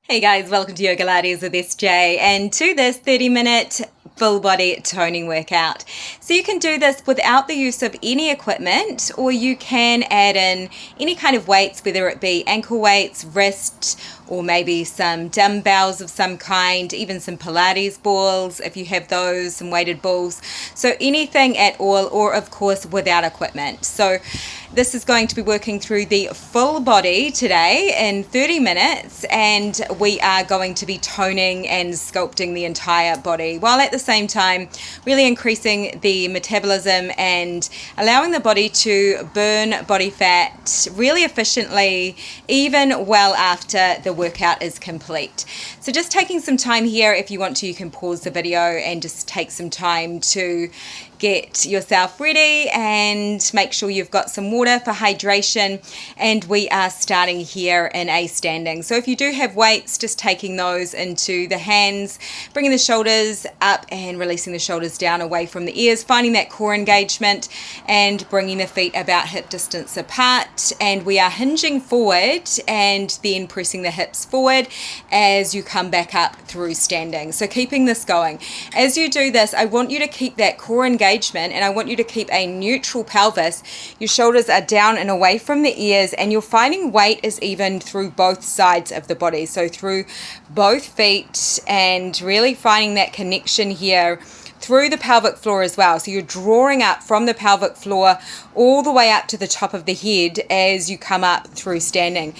Hey guys, welcome to YOGALATES with SJ and to this 30-minute full body toning workout. So you can do this without the use of any equipment, or you can add in any kind of weights, whether it be ankle weights, wrist, or maybe some dumbbells of some kind, even some Pilates balls if you have those, some weighted balls. So anything at all, or of course without equipment. So this is going to be working through the full body today in 30 minutes, and we are going to be toning and sculpting the entire body, while at the same time really increasing the metabolism and allowing the body to burn body fat really efficiently, even well after the workout is complete. So just taking some time here, if you want to, you can pause the video and just take some time to get yourself ready and make sure you've got some water for hydration. And we are starting here in a standing. So if you do have weights, just taking those into the hands, bringing the shoulders up and releasing the shoulders down away from the ears, finding that core engagement and bringing the feet about hip distance apart. And we are hinging forward and then pressing the hips forward as you come back up through standing. So keeping this going. As you do this, I want you to keep that core engagement, and I want you to keep a neutral pelvis. Your shoulders are down and away from the ears, and you're finding weight is even through both sides of the body, so through both feet, and really finding that connection here through the pelvic floor as well. So you're drawing up from the pelvic floor all the way up to the top of the head as you come up through standing.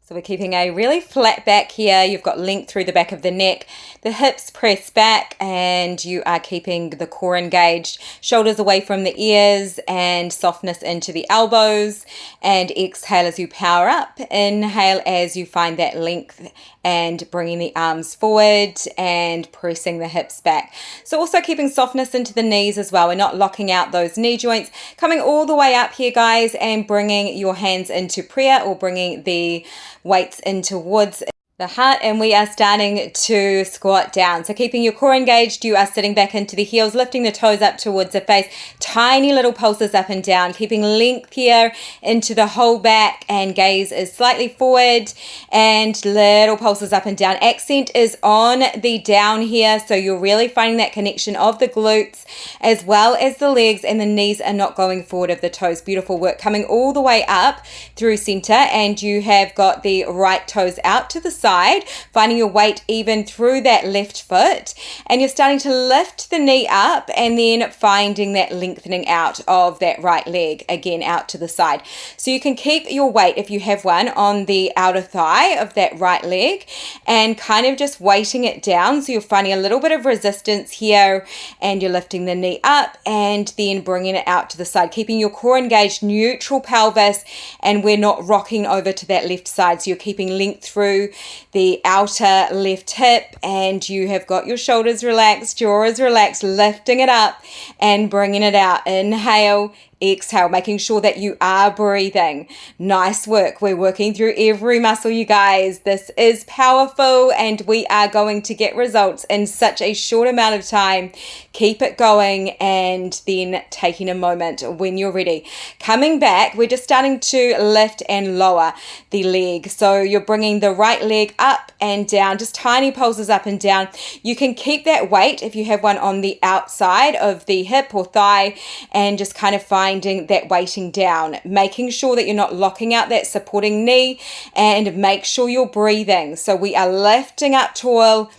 So we're keeping a really flat back here. You've got length through the back of the neck. The hips press back and you are keeping the core engaged. Shoulders away from the ears and softness into the elbows. And exhale as you power up. Inhale as you find that length and bringing the arms forward and pressing the hips back. So also keeping softness into the knees as well. We're not locking out those knee joints. Coming all the way up here, guys, and bringing your hands into prayer, or bringing the weights in towards the heart, and we are starting to squat down. So keeping your core engaged, you are sitting back into the heels, lifting the toes up towards the face, tiny little pulses up and down, keeping length here into the whole back, and gaze is slightly forward and little pulses up and down. Accent is on the down here, so you're really finding that connection of the glutes as well as the legs, and the knees are not going forward of the toes. Beautiful work. Coming all the way up through center, and you have got the right toes out to the side, finding your weight even through that left foot, and you're starting to lift the knee up and then finding that lengthening out of that right leg, again out to the side. So you can keep your weight, if you have one, on the outer thigh of that right leg and kind of just weighting it down. So you're finding a little bit of resistance here, and you're lifting the knee up and then bringing it out to the side, keeping your core engaged, neutral pelvis, and we're not rocking over to that left side. So you're keeping length through the outer left hip, and you have got your shoulders relaxed, jaw is relaxed, lifting it up and bringing it out. Inhale, exhale, making sure that you are breathing. Nice work. We're working through every muscle, you guys. This is powerful, and we are going to get results in such a short amount of time. Keep it going, and then taking a moment when you're ready. Coming back, we're just starting to lift and lower the leg. So you're bringing the right leg up and down, just tiny pulses up and down. You can keep that weight, if you have one, on the outside of the hip or thigh, and just kind of finding that weighting down, making sure that you're not locking out that supporting knee, and make sure you're breathing. So we are lifting up tall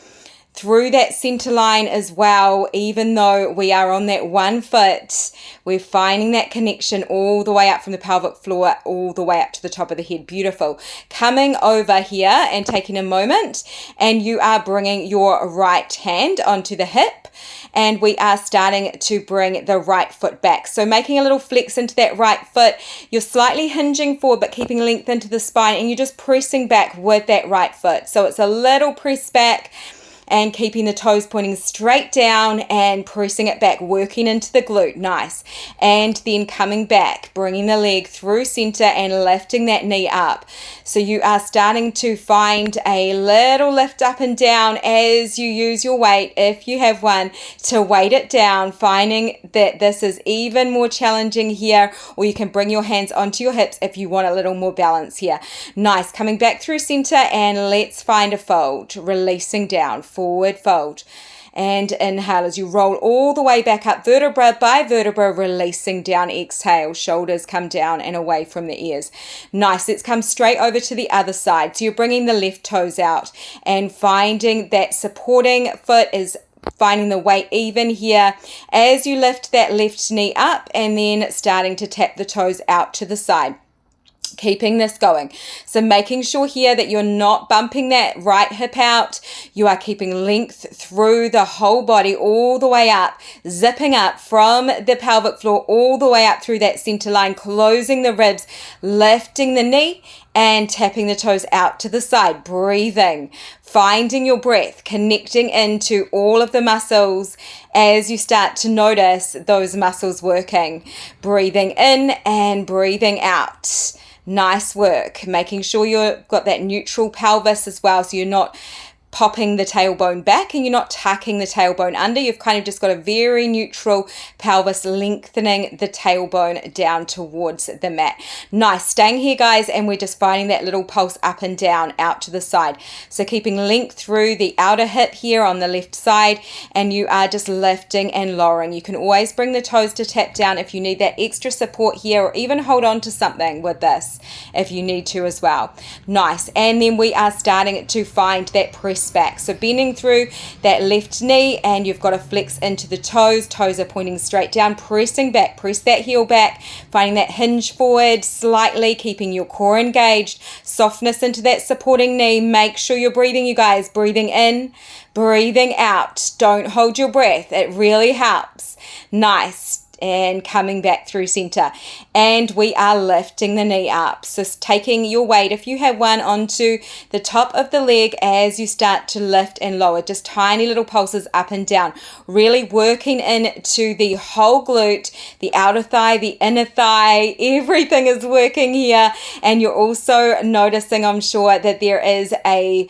through that center line as well. Even though we are on that one foot, we're finding that connection all the way up from the pelvic floor, all the way up to the top of the head. Beautiful. Coming over here and taking a moment, and you are bringing your right hand onto the hip, and we are starting to bring the right foot back. So making a little flex into that right foot. You're slightly hinging forward, but keeping length into the spine, and you're just pressing back with that right foot. So it's a little press back, and keeping the toes pointing straight down and pressing it back, working into the glute. Nice. And then coming back, bringing the leg through center and lifting that knee up. So you are starting to find a little lift up and down as you use your weight, if you have one, to weight it down, finding that this is even more challenging here, or you can bring your hands onto your hips if you want a little more balance here. Nice. Coming back through center, and let's find a fold, releasing down, forward fold. And inhale as you roll all the way back up, vertebra by vertebra, releasing down. Exhale, shoulders come down and away from the ears. Nice. Let's come straight over to the other side. So you're bringing the left toes out and finding that supporting foot is finding the weight even here as you lift that left knee up, and then starting to tap the toes out to the side. Keeping this going. So making sure here that you're not bumping that right hip out. You are keeping length through the whole body all the way up, zipping up from the pelvic floor all the way up through that center line, closing the ribs, lifting the knee and tapping the toes out to the side, breathing, finding your breath, connecting into all of the muscles as you start to notice those muscles working, breathing in and breathing out. Nice work. Making sure you've got that neutral pelvis as well, so you're not popping the tailbone back and you're not tucking the tailbone under. You've kind of just got a very neutral pelvis, lengthening the tailbone down towards the mat. Nice. Staying here, guys, and we're just finding that little pulse up and down, out to the side. So keeping length through the outer hip here on the left side, and you are just lifting and lowering. You can always bring the toes to tap down if you need that extra support here, or even hold on to something with this if you need to as well. Nice. And then we are starting to find that press back. So bending through that left knee, and you've got to flex into the toes. Toes are pointing straight down, pressing back. Press that heel back, finding that hinge forward slightly, keeping your core engaged. Softness into that supporting knee. Make sure you're breathing, you guys. Breathing in, breathing out. Don't hold your breath. It really helps. Nice. And coming back through center, and we are lifting the knee up. So taking your weight, if you have one, onto the top of the leg as you start to lift and lower, just tiny little pulses up and down, really working into the whole glute, the outer thigh, the inner thigh. Everything is working here, and you're also noticing, I'm sure, that there is a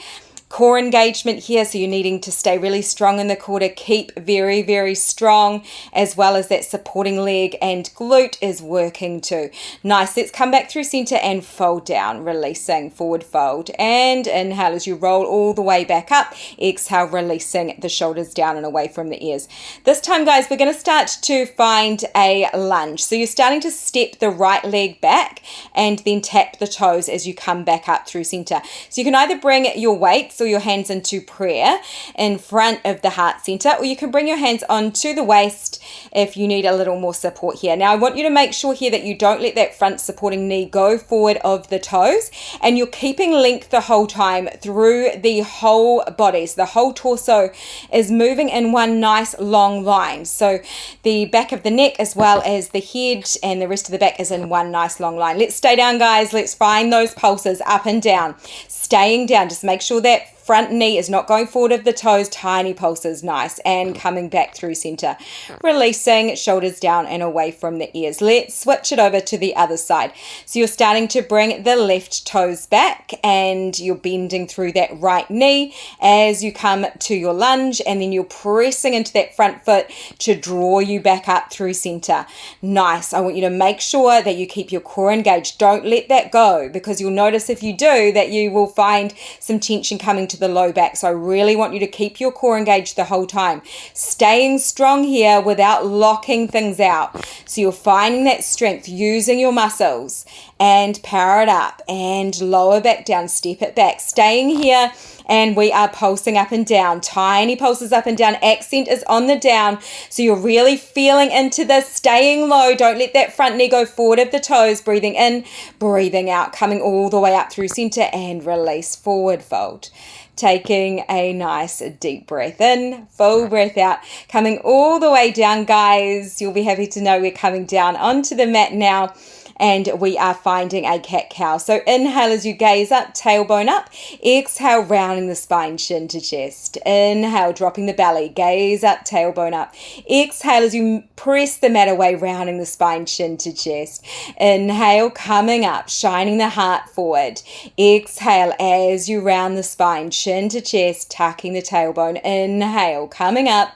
core engagement here, so you're needing to stay really strong in the core to keep very, very strong, as well as that supporting leg and glute is working too. Nice. Let's come back through center and fold down, releasing, forward fold, and inhale as you roll all the way back up. Exhale, releasing the shoulders down and away from the ears. This time, guys, we're going to start to find a lunge. So you're starting to step the right leg back and then tap the toes as you come back up through center. So you can either bring your weights or your hands into prayer in front of the heart center, or you can bring your hands onto the waist if you need a little more support here. Now I want you to make sure here that you don't let that front supporting knee go forward of the toes, and you're keeping length the whole time through the whole body. So the whole torso is moving in one nice long line. So the back of the neck as well as the head and the rest of the back is in one nice long line. Let's stay down, guys. Let's find those pulses up and down. Staying down, just make sure that front knee is not going forward of the toes, tiny pulses. Nice. And coming back through center, releasing, shoulders down and away from the ears. Let's switch it over to the other side. So you're starting to bring the left toes back, and you're bending through that right knee as you come to your lunge, and then you're pressing into that front foot to draw you back up through center. Nice. I want you to make sure that you keep your core engaged. Don't let that go, because you'll notice if you do that you will find some tension coming to the low back. So I really want you to keep your core engaged the whole time, staying strong here without locking things out. So you're finding that strength using your muscles, and power it up and lower back down, step it back, staying here. And we are pulsing up and down, tiny pulses up and down. Accent is on the down. So you're really feeling into this, staying low. Don't let that front knee go forward of the toes. Breathing in, breathing out, coming all the way up through center, and release, forward fold. Taking a nice deep breath in, full breath out, coming all the way down, guys. You'll be happy to know we're coming down onto the mat now. and we are finding a cat-cow. So inhale as you gaze up, tailbone up. Exhale, rounding the spine, chin to chest. Inhale, dropping the belly, gaze up, tailbone up. Exhale as you press the mat away, rounding the spine, chin to chest. Inhale, coming up, shining the heart forward. Exhale as you round the spine, chin to chest, tucking the tailbone. Inhale, coming up.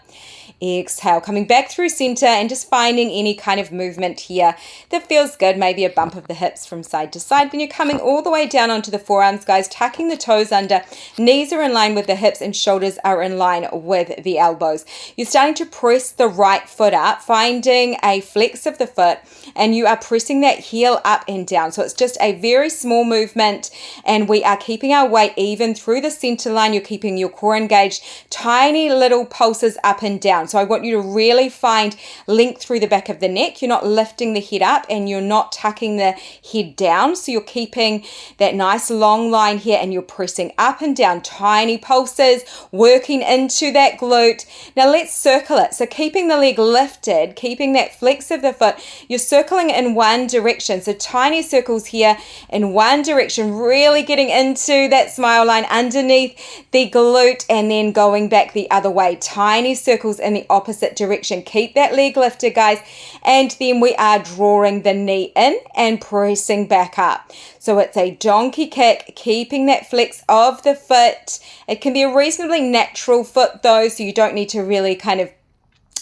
Exhale, coming back through center and just finding any kind of movement here that feels good. Maybe a bump of the hips from side to side. Then you're coming all the way down onto the forearms, guys, tucking the toes under. Knees are in line with the hips and shoulders are in line with the elbows. You're starting to press the right foot up, finding a flex of the foot, and you are pressing that heel up and down. So it's just a very small movement, and we are keeping our weight even through the center line. You're keeping your core engaged, tiny little pulses up and down. So I want you to really find length through the back of the neck. You're not lifting the head up and you're not tucking the head down. So you're keeping that nice long line here and you're pressing up and down, tiny pulses, working into that glute. Now let's circle it. So keeping the leg lifted, keeping that flex of the foot, you're circling in one direction. So tiny circles here in one direction, really getting into that smile line underneath the glute and then going back the other way. Tiny circles in the opposite direction. Keep that leg lifted, guys, and then we are drawing the knee in and pressing back up. So it's a donkey kick, keeping that flex of the foot. It can be a reasonably natural foot though, so you don't need to really kind of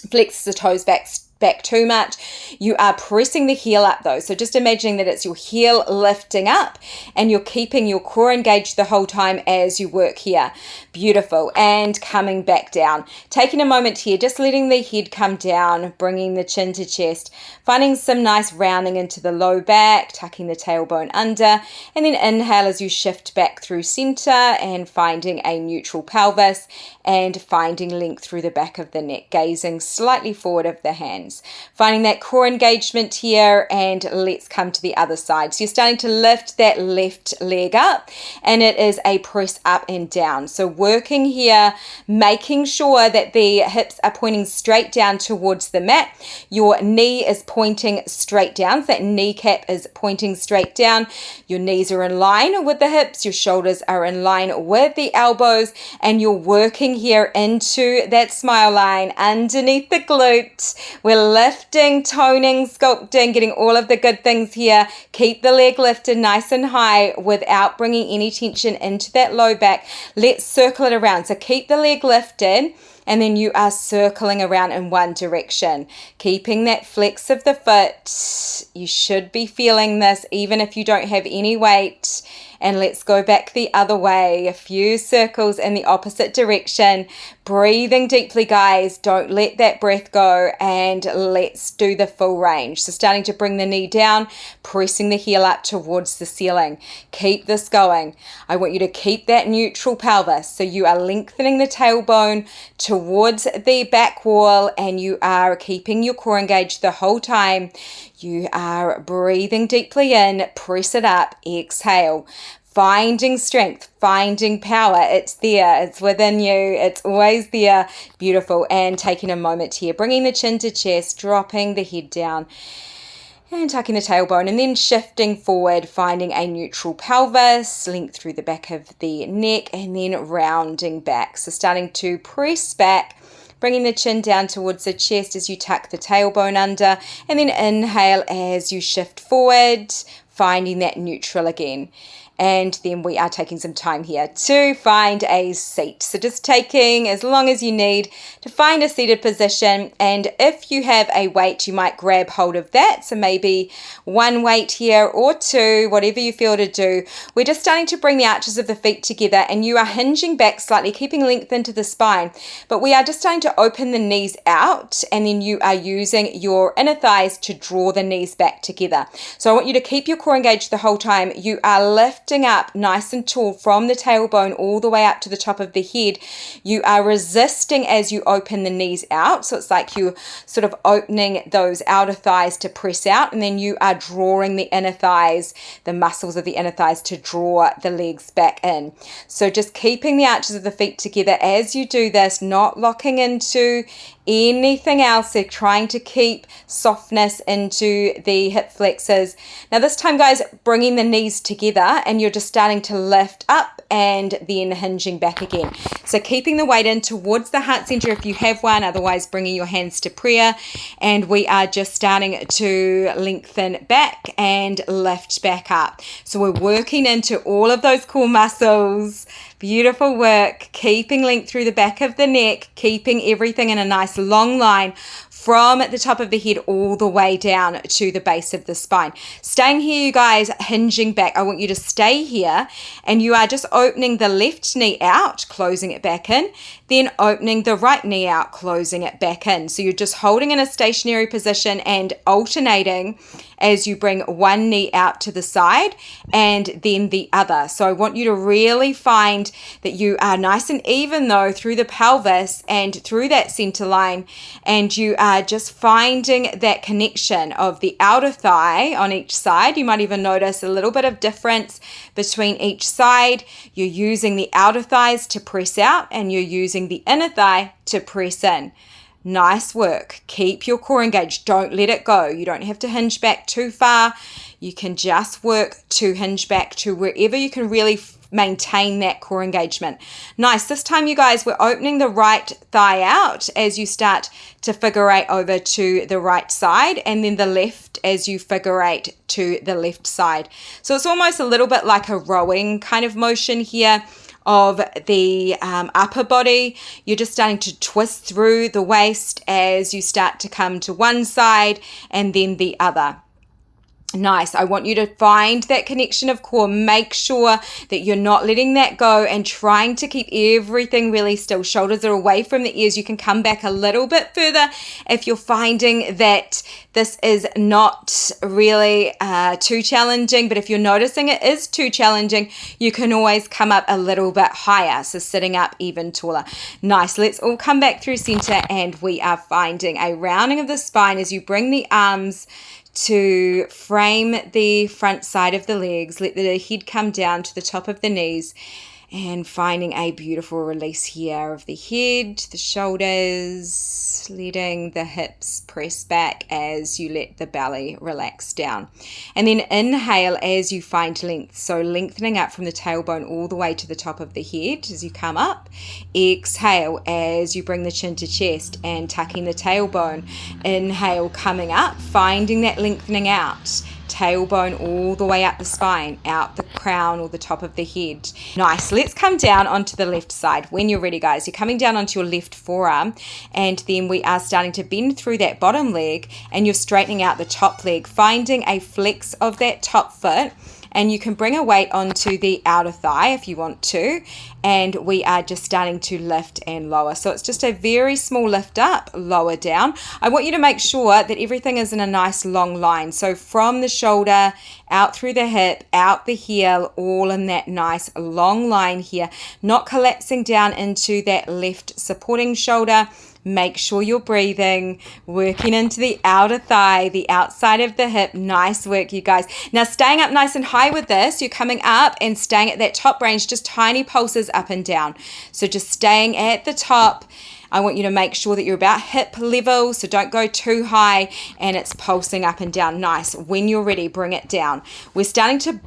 flex the toes back too much. You are pressing the heel up though. So just imagining that it's your heel lifting up and you're keeping your core engaged the whole time as you work here. Beautiful. And coming back down. Taking a moment here, just letting the head come down, bringing the chin to chest, finding some nice rounding into the low back, tucking the tailbone under, and then inhale as you shift back through center and finding a neutral pelvis and finding length through the back of the neck, gazing slightly forward of the hands. Finding that core engagement here, and let's come to the other side. So you're starting to lift that left leg up and it is a press up and down. So working here, making sure that the hips are pointing straight down towards the mat. Your knee is pointing straight down. So that kneecap is pointing straight down. Your knees are in line with the hips. Your shoulders are in line with the elbows, and you're working here into that smile line underneath the glute. We're lifting, toning, sculpting, getting all of the good things here. Keep the leg lifted nice and high without bringing any tension into that low back. Let's circle it around. So keep the leg lifted and then you are circling around in one direction. Keeping that flex of the foot. You should be feeling this even if you don't have any weight. And let's go back the other way. A few circles in the opposite direction. Breathing deeply, guys. Don't let that breath go. And let's do the full range. So starting to bring the knee down, pressing the heel up towards the ceiling. Keep this going. I want you to keep that neutral pelvis. So you are lengthening the tailbone towards the back wall and you are keeping your core engaged the whole time. You are breathing deeply in, press it up, exhale. Finding strength, finding power. It's there, it's within you, it's always there. Beautiful. And taking a moment here, bringing the chin to chest, dropping the head down and tucking the tailbone, and then shifting forward, finding a neutral pelvis, length through the back of the neck, and then rounding back. So starting to press back, bringing the chin down towards the chest as you tuck the tailbone under, and then inhale as you shift forward, finding that neutral again. And then we are taking some time here to find a seat. So just taking as long as you need to find a seated position. And if you have a weight, you might grab hold of that. So maybe one weight here or two, whatever you feel to do. We're just starting to bring the arches of the feet together and you are hinging back slightly, keeping length into the spine. But we are just starting to open the knees out and then you are using your inner thighs to draw the knees back together. So I want you to keep your core engaged the whole time. You are lifting up nice and tall from the tailbone all the way up to the top of the head. You are resisting as you open the knees out. So it's like you're sort of opening those outer thighs to press out, and then you are drawing the inner thighs, the muscles of the inner thighs to draw the legs back in. So just keeping the arches of the feet together as you do this, not locking into anything else. They're trying to keep softness into the hip flexors. Now this time, guys, bringing the knees together and you're just starting to lift up and then hinging back again. So keeping the weight in towards the heart center if you have one, otherwise bringing your hands to prayer. And we are just starting to lengthen back and lift back up. So we're working into all of those core muscles. Beautiful work, keeping length through the back of the neck, keeping everything in a nice long line from the top of the head all the way down to the base of the spine. Staying here, you guys, hinging back. I want you to stay here, and you are just opening the left knee out, closing it back in, then opening the right knee out, closing it back in. So you're just holding in a stationary position and alternating as you bring one knee out to the side and then the other. So I want you to really find that you are nice and even though through the pelvis and through that center line, and you are just finding that connection of the outer thigh on each side. You might even notice a little bit of difference between each side. You're using the outer thighs to press out and you're using the inner thigh to press in. Nice work. Keep your core engaged. Don't let it go. You don't have to hinge back too far. You can just work to hinge back to wherever you can really maintain that core engagement. Nice. This time, you guys, we're opening the right thigh out as you start to figure eight over to the right side, and then the left as you figure eight to the left side. So it's almost a little bit like a rowing kind of motion here of the upper body. You're just starting to twist through the waist as you start to come to one side and then the other. Nice. I want you to find that connection of core. Make sure that you're not letting that go and trying to keep everything really still. Shoulders are away from the ears. You can come back a little bit further if you're finding that this is not really too challenging. But if you're noticing it is too challenging, you can always come up a little bit higher. So sitting up even taller. Nice. Let's all come back through center, and we are finding a rounding of the spine as you bring the arms to frame the front side of the legs. Let the head come down to the top of the knees, and finding a beautiful release here of the head, the shoulders, letting the hips press back as you let the belly relax down. And then inhale as you find length. So lengthening up from the tailbone all the way to the top of the head as you come up. Exhale as you bring the chin to chest and tucking the tailbone. Inhale, coming up, finding that lengthening out. Tailbone all the way up the spine, out the crown or the top of the head. Nice. Let's come down onto the left side. When you're ready, guys, you're coming down onto your left forearm, and then we are starting to bend through that bottom leg, and you're straightening out the top leg, finding a flex of that top foot. And you can bring a weight onto the outer thigh if you want to. And we are just starting to lift and lower. So it's just a very small lift up, lower down. I want you to make sure that everything is in a nice long line. So from the shoulder, out through the hip, out the heel, all in that nice long line here. Not collapsing down into that left supporting shoulder. Make sure you're breathing, working into the outer thigh, the outside of the hip. Nice work, you guys. Now staying up nice and high with this, you're coming up and staying at that top range, just tiny pulses up and down. So just staying at the top. I want you to make sure that you're about hip level, so don't go too high, and it's pulsing up and down. Nice. When you're ready, bring it down. We're starting to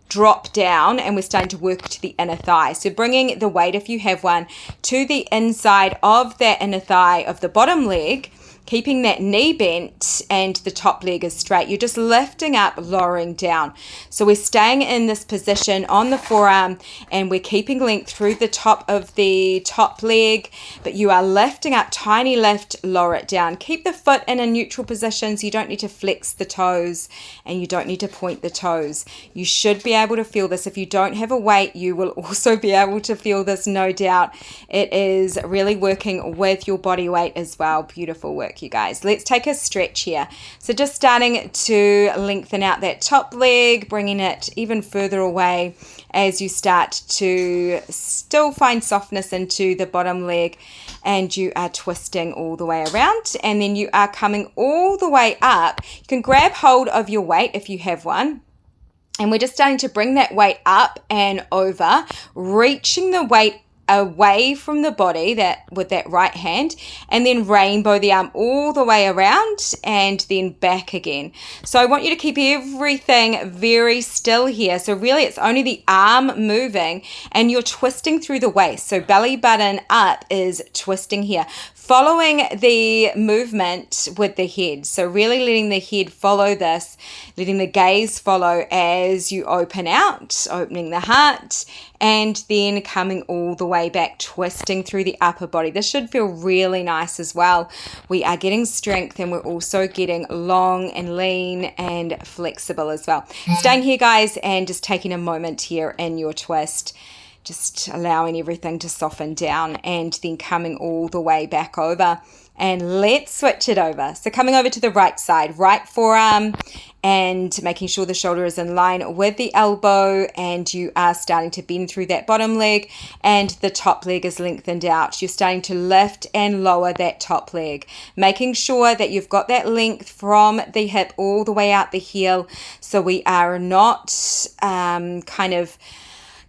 drop down, and we're starting to work to the inner thigh. So bringing the weight, if you have one, to the inside of that inner thigh of the bottom leg, keeping that knee bent and the top leg is straight. You're just lifting up, lowering down. So we're staying in this position on the forearm, and we're keeping length through the top of the top leg, but you are lifting up, tiny lift, lower it down. Keep the foot in a neutral position, so you don't need to flex the toes and you don't need to point the toes. You should be able to feel this. If you don't have a weight, you will also be able to feel this, no doubt. It is really working with your body weight as well. Beautiful work, you guys. Let's take a stretch here. So just starting to lengthen out that top leg, bringing it even further away as you start to still find softness into the bottom leg, and you are twisting all the way around, and then you are coming all the way up. You can grab hold of your weight if you have one. And we're just starting to bring that weight up and over, reaching the weight away from the body that with that right hand, and then rainbow the arm all the way around and then back again. So I want you to keep everything very still here. So really it's only the arm moving and you're twisting through the waist. So belly button up is twisting here, following the movement with the head. So really letting the head follow this, letting the gaze follow as you open out, opening the heart, and then coming all the way back, twisting through the upper body. This should feel really nice as well. We are getting strength and we're also getting long and lean and flexible as well. Staying here, guys, and just taking a moment here in your twist. Just allowing everything to soften down and then coming all the way back over. And let's switch it over. So coming over to the right side, right forearm, and making sure the shoulder is in line with the elbow, and you are starting to bend through that bottom leg and the top leg is lengthened out. You're starting to lift and lower that top leg, making sure that you've got that length from the hip all the way out the heel, so we are not kind of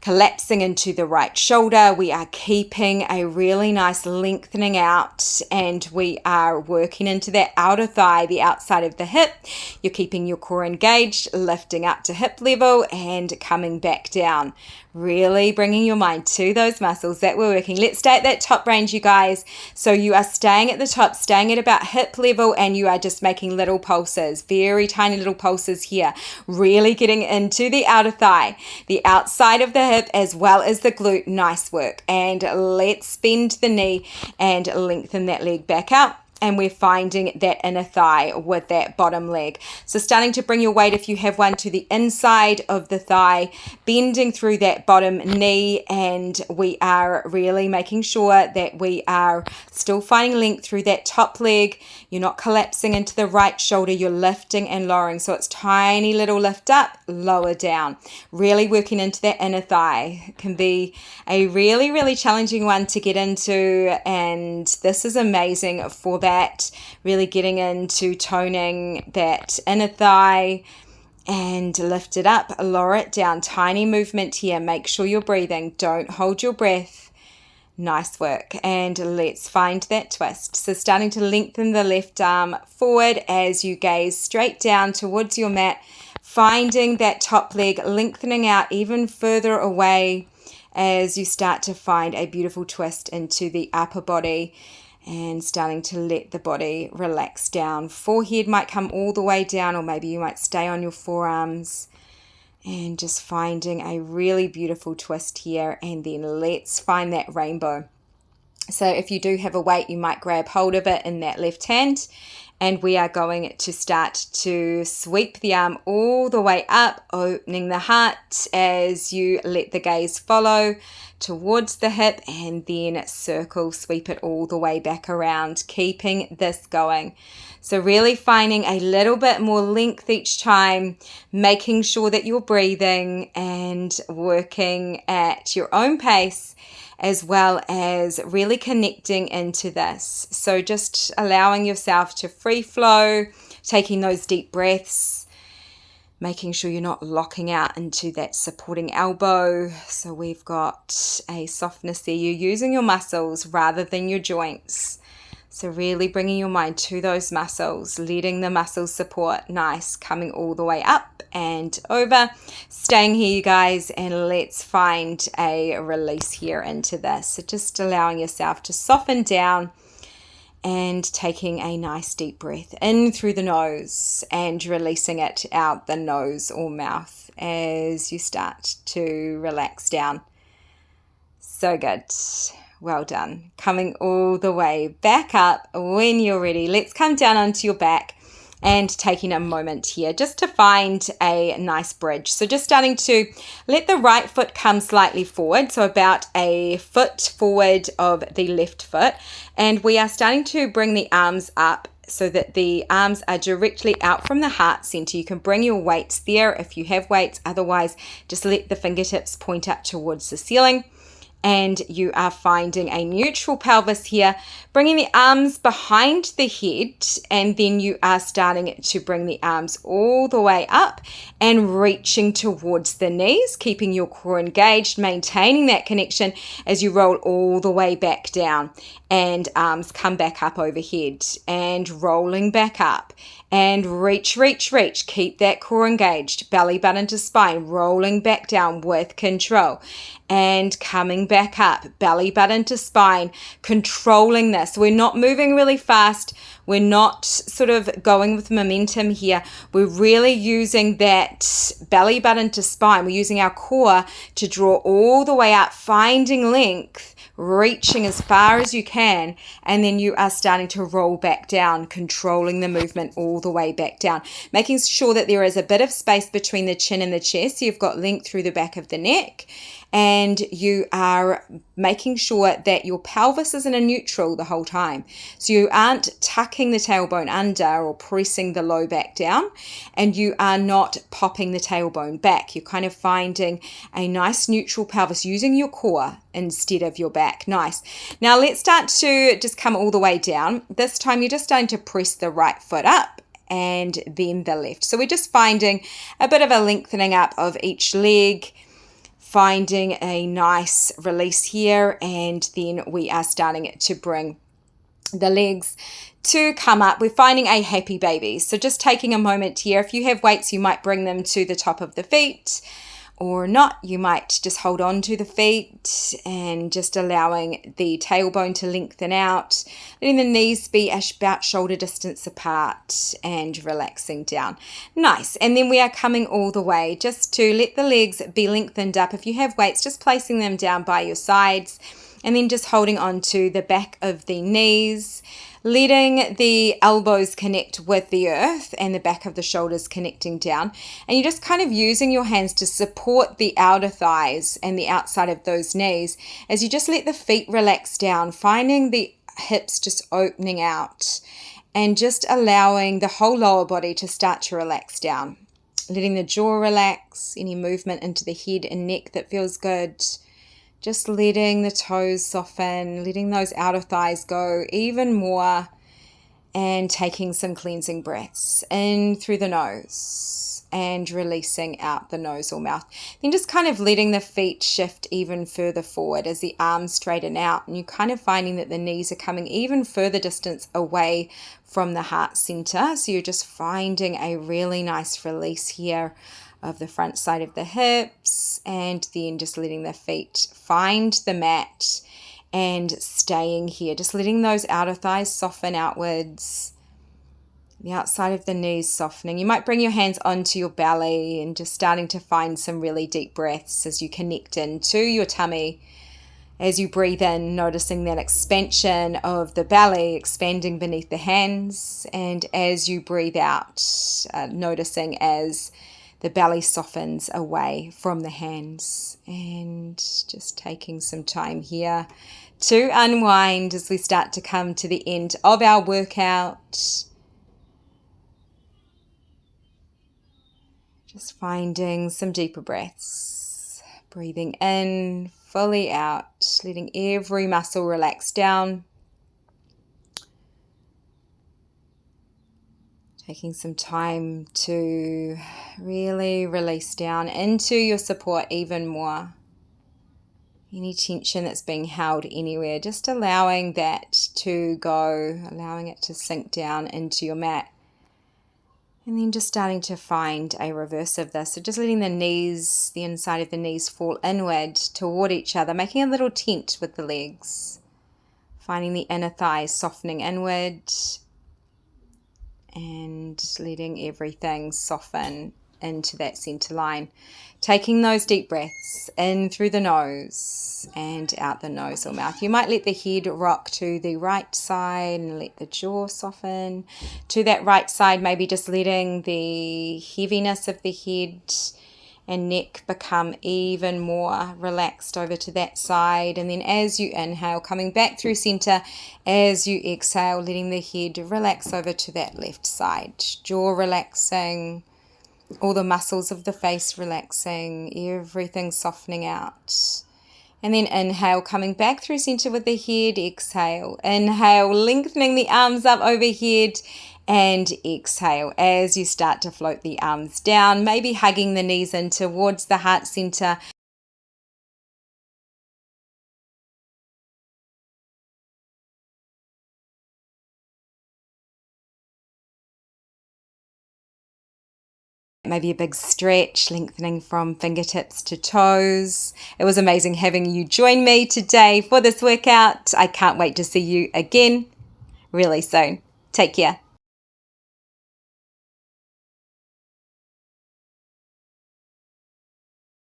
collapsing into the right shoulder. We are keeping a really nice lengthening out, and we are working into that outer thigh, the outside of the hip. You're keeping your core engaged, lifting up to hip level and coming back down. Really bringing your mind to those muscles that we're working. Let's stay at that top range, you guys. So you are staying at the top, staying at about hip level, and you are just making little pulses, very tiny little pulses here. Really getting into the outer thigh, the outside of the hip, as well as the glute. Nice work. And let's bend the knee and lengthen that leg back out. And we're finding that inner thigh with that bottom leg. So starting to bring your weight, if you have one, to the inside of the thigh, bending through that bottom knee, and we are really making sure that we are still finding length through that top leg. You're not collapsing into the right shoulder, you're lifting and lowering. So it's tiny little lift up, lower down. Really working into that inner thigh. It can be a really, really challenging one to get into, and this is amazing for that. Really getting into toning that inner thigh, and lift it up, lower it down. Tiny movement here. Make sure you're breathing. Don't hold your breath. Nice work. And let's find that twist. So starting to lengthen the left arm forward as you gaze straight down towards your mat, finding that top leg lengthening out even further away as you start to find a beautiful twist into the upper body. And starting to let the body relax down. Forehead might come all the way down, or maybe you might stay on your forearms. And just finding a really beautiful twist here. And then let's find that rainbow. So if you do have a weight, you might grab hold of it in that left hand. And we are going to start to sweep the arm all the way up, opening the heart as you let the gaze follow towards the hip, and then circle, sweep it all the way back around, keeping this going. So really finding a little bit more length each time, making sure that you're breathing and working at your own pace, as well as really connecting into this. So just allowing yourself to free flow, taking those deep breaths, making sure you're not locking out into that supporting elbow. So we've got a softness there. You're using your muscles rather than your joints. So really bringing your mind to those muscles, letting the muscles support. Nice. Coming all the way up and over. Staying here, you guys, and let's find a release here into this. So just allowing yourself to soften down and taking a nice deep breath in through the nose and releasing it out the nose or mouth as you start to relax down. So good. Well done. Coming all the way back up when you're ready. Let's come down onto your back and taking a moment here just to find a nice bridge. So just starting to let the right foot come slightly forward, so about a foot forward of the left foot. And we are starting to bring the arms up so that the arms are directly out from the heart center. You can bring your weights there if you have weights. Otherwise, just let the fingertips point up towards the ceiling. and you are finding a neutral pelvis here, bringing the arms behind the head, and then you are starting to bring the arms all the way up and reaching towards the knees, keeping your core engaged, maintaining that connection as you roll all the way back down, and arms come back up overhead and rolling back up. And reach, reach, reach. Keep that core engaged. Belly button to spine. Rolling back down with control. And coming back up. Belly button to spine. Controlling this. We're not moving really fast. We're not sort of going with momentum here. We're really using that belly button to spine. We're using our core to draw all the way up, finding length, reaching as far as you can, and then you are starting to roll back down, controlling the movement all the way back down, making sure that there is a bit of space between the chin and the chest, so you've got length through the back of the neck, and you are making sure that your pelvis is in a neutral the whole time. So you aren't tucking the tailbone under or pressing the low back down, and you are not popping the tailbone back. You're kind of finding a nice neutral pelvis using your core instead of your back. Nice. Now let's start to just come all the way down. This time you're just starting to press the right foot up and then the left. So we're just finding a bit of a lengthening up of each leg, finding a nice release here, and then we are starting to bring the legs to come up. We're finding a happy baby. So just taking a moment here. If you have weights, you might bring them to the top of the feet, or not, you might just hold on to the feet and just allowing the tailbone to lengthen out, letting the knees be about shoulder distance apart and relaxing down. Nice. And then we are coming all the way just to let the legs be lengthened up. If you have weights, just placing them down by your sides and then just holding on to the back of the knees, letting the elbows connect with the earth and the back of the shoulders connecting down. And you're just kind of using your hands to support the outer thighs and the outside of those knees as you just let the feet relax down, finding the hips just opening out and just allowing the whole lower body to start to relax down. Letting the jaw relax, any movement into the head and neck that feels good. Just letting the toes soften, letting those outer thighs go even more, and taking some cleansing breaths in through the nose and releasing out the nose or mouth. Then just kind of letting the feet shift even further forward as the arms straighten out, and you're kind of finding that the knees are coming even further distance away from the heart center. So you're just finding a really nice release here of the front side of the hips, and then just letting the feet find the mat and staying here, just letting those outer thighs soften outwards, the outside of the knees softening. You might bring your hands onto your belly and just starting to find some really deep breaths as you connect into your tummy. As you breathe in, noticing that expansion of the belly, expanding beneath the hands, and as you breathe out, noticing as the belly softens away from the hands, and just taking some time here to unwind as we start to come to the end of our workout. Just finding some deeper breaths, breathing in, fully out, letting every muscle relax down. Taking some time to really release down into your support even more. Any tension that's being held anywhere, just allowing that to go, allowing it to sink down into your mat. And then just starting to find a reverse of this. So just letting the knees, the inside of the knees fall inward toward each other, making a little tent with the legs. Finding the inner thighs softening inward, and letting everything soften into that center line. Taking those deep breaths in through the nose and out the nose or mouth. You might let the head rock to the right side and let the jaw soften to that right side, maybe just letting the heaviness of the head and neck become even more relaxed over to that side. And then as you inhale, coming back through center, as you exhale, letting the head relax over to that left side. Jaw relaxing, all the muscles of the face relaxing, everything softening out. And then inhale, coming back through center with the head. Exhale. Inhale, lengthening the arms up overhead. And exhale as you start to float the arms down, maybe hugging the knees in towards the heart center. Maybe a big stretch, lengthening from fingertips to toes. It was amazing having you join me today for this workout. I can't wait to see you again really soon. Take care.